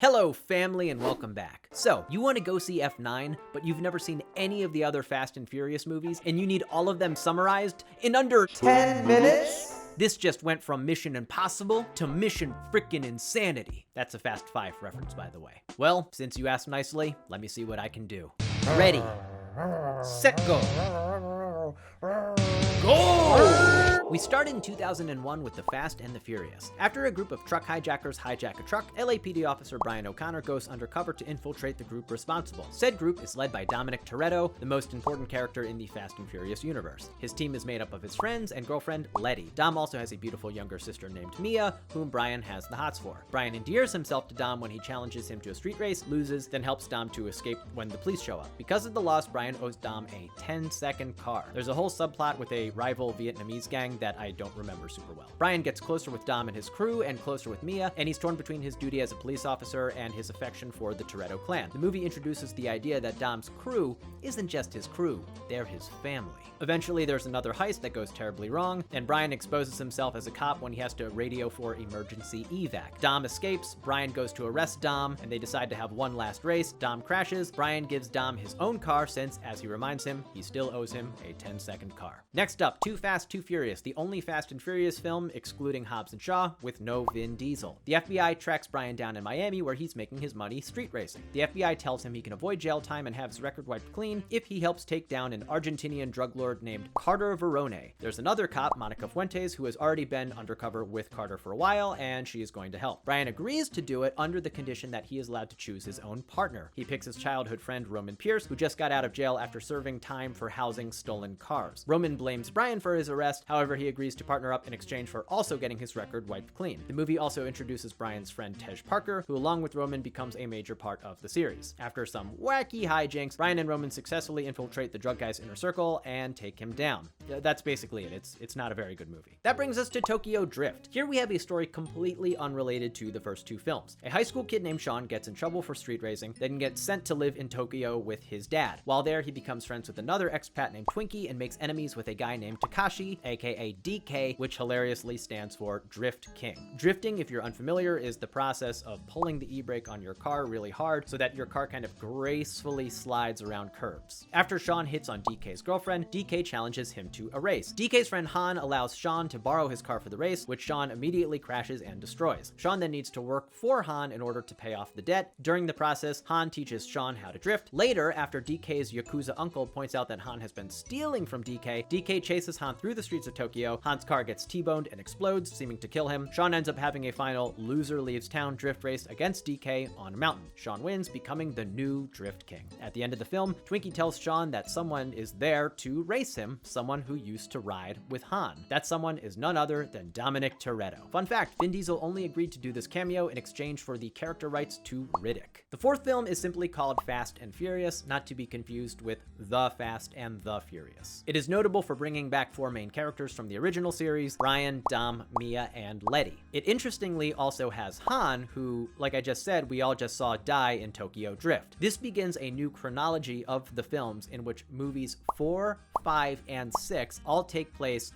Hello family and welcome back. So, you want to go see F9, but you've never seen any of the other Fast and Furious movies, and you need all of them summarized in under 10 minutes? This just went from Mission Impossible to Mission Frickin' Insanity. That's a Fast 5 reference, by the way. Well, since you asked nicely, let me see what I can do. Ready, set, go. Go! We started in 2001 with The Fast and the Furious. After a group of truck hijackers hijack a truck, LAPD officer Brian O'Connor goes undercover to infiltrate the group responsible. Said group is led by Dominic Toretto, the most important character in the Fast and Furious universe. His team is made up of his friends and girlfriend, Letty. Dom also has a beautiful younger sister named Mia, whom Brian has the hots for. Brian endears himself to Dom when he challenges him to a street race, loses, then helps Dom to escape when the police show up. Because of the loss, Brian owes Dom a 10-second car. There's a whole subplot with a rival Vietnamese gang that I don't remember super well. Brian gets closer with Dom and his crew and closer with Mia, and he's torn between his duty as a police officer and his affection for the Toretto clan. The movie introduces the idea that Dom's crew isn't just his crew, they're his family. Eventually, there's another heist that goes terribly wrong, and Brian exposes himself as a cop when he has to radio for emergency evac. Dom escapes, Brian goes to arrest Dom, and they decide to have one last race. Dom crashes, Brian gives Dom his own car since, as he reminds him, he still owes him a 10-second car. Next up, Too Fast, Too Furious, the only Fast and Furious film excluding Hobbs and Shaw with no Vin Diesel. The FBI tracks Brian down in Miami where he's making his money street racing. The FBI tells him he can avoid jail time and have his record wiped clean if he helps take down an Argentinian drug lord named Carter Verone. There's another cop, Monica Fuentes, who has already been undercover with Carter for a while, and she is going to help. Brian agrees to do it under the condition that he is allowed to choose his own partner. He picks his childhood friend Roman Pierce, who just got out of jail after serving time for housing stolen cars. Roman blames Brian for his arrest, however he agrees to partner up in exchange for also getting his record wiped clean. The movie also introduces Brian's friend Tej Parker, who along with Roman becomes a major part of the series. After some wacky hijinks, Brian and Roman successfully infiltrate the drug guy's inner circle and take him down. That's basically it. It's not a very good movie. That brings us to Tokyo Drift. Here we have a story completely unrelated to the first two films. A high school kid named Sean gets in trouble for street racing, then gets sent to live in Tokyo with his dad. While there, he becomes friends with another expat named Twinkie and makes enemies with a guy named Takashi, aka DK, which hilariously stands for Drift King. Drifting, if you're unfamiliar, is the process of pulling the e-brake on your car really hard so that your car kind of gracefully slides around curves. After Sean hits on DK's girlfriend, DK challenges him to a race. DK's friend Han allows Sean to borrow his car for the race, which Sean immediately crashes and destroys. Sean then needs to work for Han in order to pay off the debt. During the process, Han teaches Sean how to drift. Later, after DK's Yakuza uncle points out that Han has been stealing from DK, DK chases Han through the streets of Tokyo. Han's car gets T-boned and explodes, seeming to kill him. Sean ends up having a final loser leaves town drift race against DK on a mountain. Sean wins, becoming the new Drift King. At the end of the film, Twinkie tells Sean that someone is there to race him, someone who used to ride with Han. That someone is none other than Dominic Toretto. Fun fact, Vin Diesel only agreed to do this cameo in exchange for the character rights to Riddick. The fourth film is simply called Fast and Furious, not to be confused with The Fast and the Furious. It is notable for bringing back four main characters from the original series: Brian, Dom, Mia, and Letty. It interestingly also has Han, who, like I just said, we all just saw die in Tokyo Drift. This begins a new chronology of the films in which movies 4, 5, and 6 all take place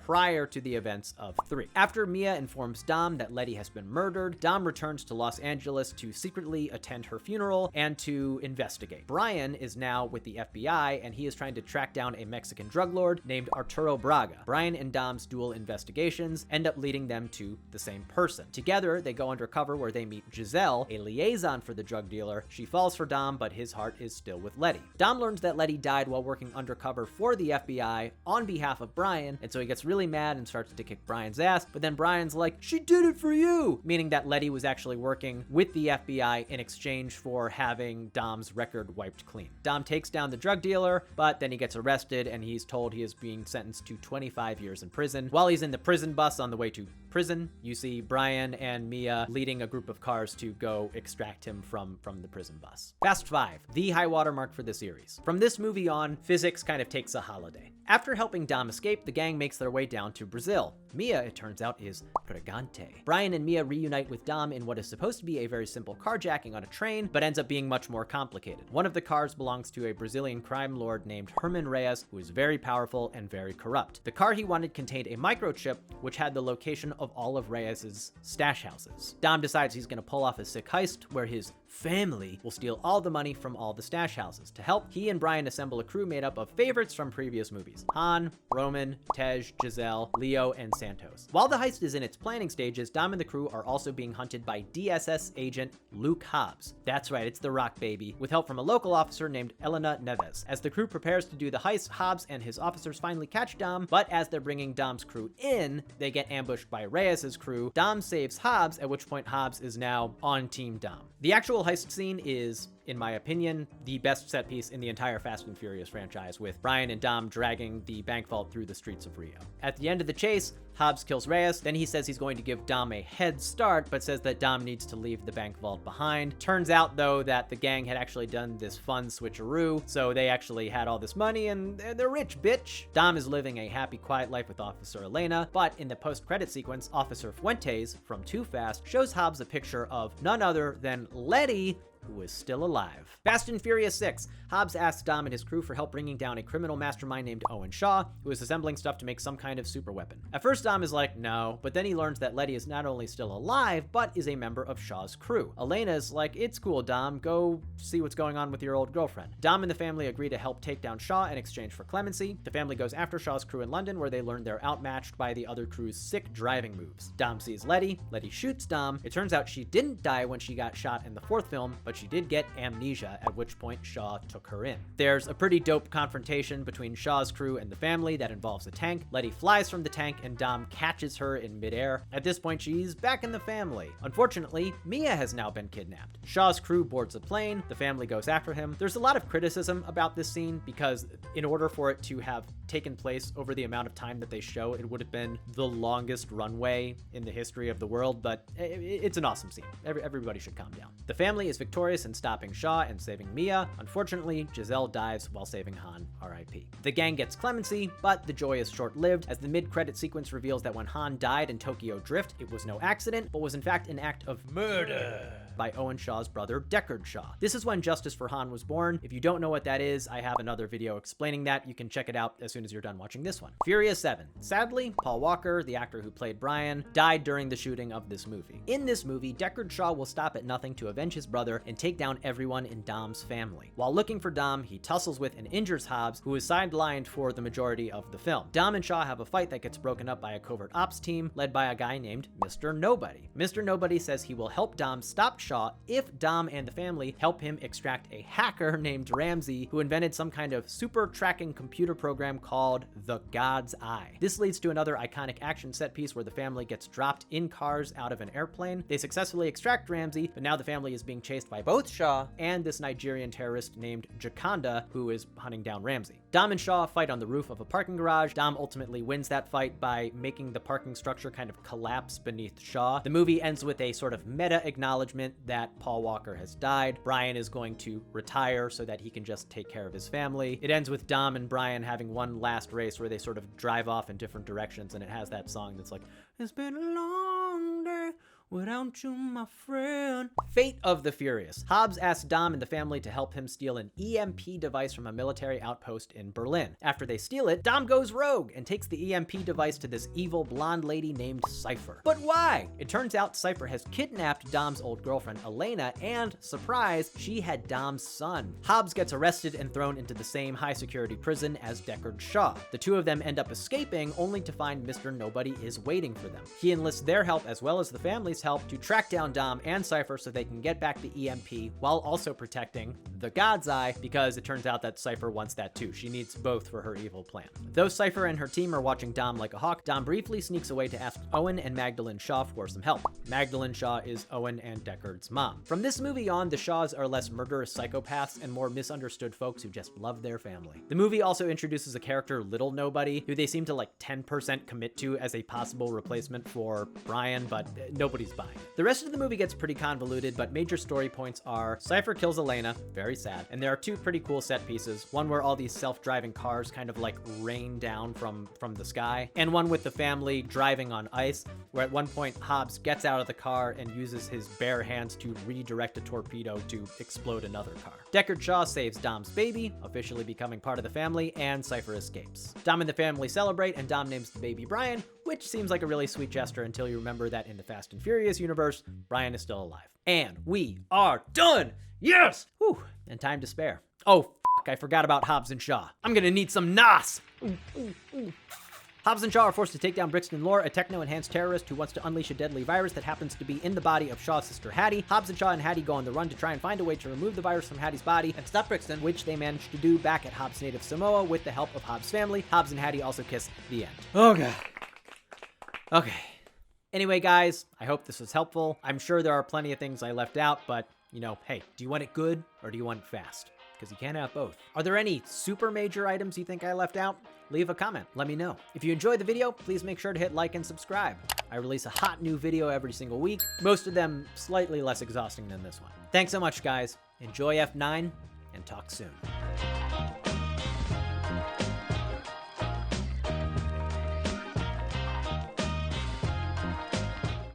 prior to the events of 3. After Mia informs Dom that Letty has been murdered, Dom returns to Los Angeles to secretly attend her funeral and to investigate. Brian is now with the FBI, and he is trying to track down a Mexican drug lord named Arturo Braga. Brian and Dom's dual investigations end up leading them to the same person. Together, they go undercover where they meet Giselle, a liaison for the drug dealer. She falls for Dom, but his heart is still with Letty. Dom learns that Letty died while working undercover for the FBI on behalf of Brian, and so he gets really mad and starts to kick Brian's ass, but then Brian's like, "She did it for you," meaning that Letty was actually working with the FBI in exchange for having Dom's record wiped clean. Dom takes down the drug dealer, but then he gets arrested and he's told he is being sentenced to 25 years in prison. While he's in the prison bus on the way to prison, you see Brian and Mia leading a group of cars to go extract him from the prison bus. Fast 5, the high watermark for the series. From this movie on, physics kind of takes a holiday. After helping Dom escape, the gang makes their way down to Brazil. Mia, it turns out, is pregante. Brian and Mia reunite with Dom in what is supposed to be a very simple carjacking on a train, but ends up being much more complicated. One of the cars belongs to a Brazilian crime lord named Herman Reyes, who is very powerful and very corrupt. The car he wanted contained a microchip, which had the location of all of Reyes's stash houses. Dom decides he's gonna pull off a sick heist where his family will steal all the money from all the stash houses. To help, he and Brian assemble a crew made up of favorites from previous movies: Han, Roman, Tej, Giselle, Leo, and Santos. While the heist is in its planning stages, Dom and the crew are also being hunted by DSS agent Luke Hobbs. That's right, it's the Rock baby, with help from a local officer named Elena Neves. As the crew prepares to do the heist, Hobbs and his officers finally catch Dom, but as they're bringing Dom's crew in, they get ambushed by Reyes's crew. Dom saves Hobbs, at which point Hobbs is now on Team Dom. The actual heist scene is, in my opinion, the best set piece in the entire Fast and Furious franchise, with Brian and Dom dragging the bank vault through the streets of Rio. At the end of the chase, Hobbs kills Reyes, then he says he's going to give Dom a head start, but says that Dom needs to leave the bank vault behind. Turns out, though, that the gang had actually done this fun switcheroo, so they actually had all this money and they're rich, bitch. Dom is living a happy, quiet life with Officer Elena, but in the post-credit sequence, Officer Fuentes from Too Fast shows Hobbs a picture of none other than Letty, who is still alive. Fast and Furious 6. Hobbs asks Dom and his crew for help bringing down a criminal mastermind named Owen Shaw, who is assembling stuff to make some kind of super weapon. At first, Dom is like, no, but then he learns that Letty is not only still alive, but is a member of Shaw's crew. Elena's like, it's cool, Dom, go see what's going on with your old girlfriend. Dom and the family agree to help take down Shaw in exchange for clemency. The family goes after Shaw's crew in London, where they learn they're outmatched by the other crew's sick driving moves. Dom sees Letty. Letty shoots Dom. It turns out she didn't die when she got shot in the fourth film, but she did get amnesia, at which point Shaw took her in. There's a pretty dope confrontation between Shaw's crew and the family that involves a tank. Letty flies from the tank and Dom catches her in midair. At this point, she's back in the family. Unfortunately, Mia has now been kidnapped. Shaw's crew boards a plane. The family goes after him. There's a lot of criticism about this scene because in order for it to have taken place over the amount of time that they show, it would have been the longest runway in the history of the world, but it's an awesome scene. Everybody should calm down. The family is victorious in stopping Shaw and saving Mia. Unfortunately, Giselle dies while saving Han, R.I.P. The gang gets clemency, but the joy is short-lived, as the mid-credit sequence reveals that when Han died in Tokyo Drift, it was no accident, but was in fact an act of murder by Owen Shaw's brother, Deckard Shaw. This is when Justice for Han was born. If you don't know what that is, I have another video explaining that. You can check it out as soon as you're done watching this one. Furious 7. Sadly, Paul Walker, the actor who played Brian, died during the shooting of this movie. In this movie, Deckard Shaw will stop at nothing to avenge his brother and take down everyone in Dom's family. While looking for Dom, he tussles with and injures Hobbs, who is sidelined for the majority of the film. Dom and Shaw have a fight that gets broken up by a covert ops team led by a guy named Mr. Nobody. Mr. Nobody says he will help Dom stop Shaw if Dom and the family help him extract a hacker named Ramsey, who invented some kind of super tracking computer program called the God's Eye. This leads to another iconic action set piece where the family gets dropped in cars out of an airplane. They successfully extract Ramsey, but now the family is being chased by both Shaw and this Nigerian terrorist named Jakanda, who is hunting down Ramsey. Dom and Shaw fight on the roof of a parking garage. Dom ultimately wins that fight by making the parking structure kind of collapse beneath Shaw. The movie ends with a sort of meta acknowledgement that Paul Walker has died. Brian is going to retire so that he can just take care of his family. It ends with Dom and Brian having one last race where they sort of drive off in different directions, and it has that song that's like, it's been a long day without you, my friend. Fate of the Furious. Hobbs asks Dom and the family to help him steal an EMP device from a military outpost in Berlin. After they steal it, Dom goes rogue and takes the EMP device to this evil blonde lady named Cypher. But why? It turns out Cypher has kidnapped Dom's old girlfriend, Elena, and, surprise, she had Dom's son. Hobbs gets arrested and thrown into the same high-security prison as Deckard Shaw. The two of them end up escaping, only to find Mr. Nobody is waiting for them. He enlists their help as well as the family's help to track down Dom and Cypher so they can get back the EMP while also protecting the God's Eye, because it turns out that Cypher wants that too. She needs both for her evil plan. Though Cypher and her team are watching Dom like a hawk, Dom briefly sneaks away to ask Owen and Magdalene Shaw for some help. Magdalene Shaw is Owen and Deckard's mom. From this movie on, the Shaws are less murderous psychopaths and more misunderstood folks who just love their family. The movie also introduces a character, Little Nobody, who they seem to like 10% commit to as a possible replacement for Brian, but nobody's buying it. The rest of the movie gets pretty convoluted, but major story points are Cypher kills Elena, very sad, and there are two pretty cool set pieces, one where all these self-driving cars kind of like rain down from the sky, and one with the family driving on ice, where at one point Hobbs gets out of the car and uses his bare hands to redirect a torpedo to explode another car. Deckard Shaw saves Dom's baby, officially becoming part of the family, and Cypher escapes. Dom and the family celebrate, and Dom names the baby Brian, which seems like a really sweet gesture until you remember that in the Fast and Furious universe, Brian is still alive. And we are done! Yes! Whew, and time to spare. Oh, I forgot about Hobbs and Shaw. I'm gonna need some NOS! Hobbs and Shaw are forced to take down Brixton Lore, a techno-enhanced terrorist who wants to unleash a deadly virus that happens to be in the body of Shaw's sister Hattie. Hobbs and Shaw and Hattie go on the run to try and find a way to remove the virus from Hattie's body and stop Brixton, which they manage to do back at Hobbs' native Samoa with the help of Hobbs' family. Hobbs and Hattie also kiss. The end. Oh god. Okay. Anyway, guys, I hope this was helpful. I'm sure there are plenty of things I left out, but, you know, hey, do you want it good or do you want it fast? Because you can't have both. Are there any super major items you think I left out? Leave a comment, let me know. If you enjoyed the video, please make sure to hit like and subscribe. I release a hot new video every single week, most of them slightly less exhausting than this one. Thanks so much, guys. Enjoy F9, and talk soon.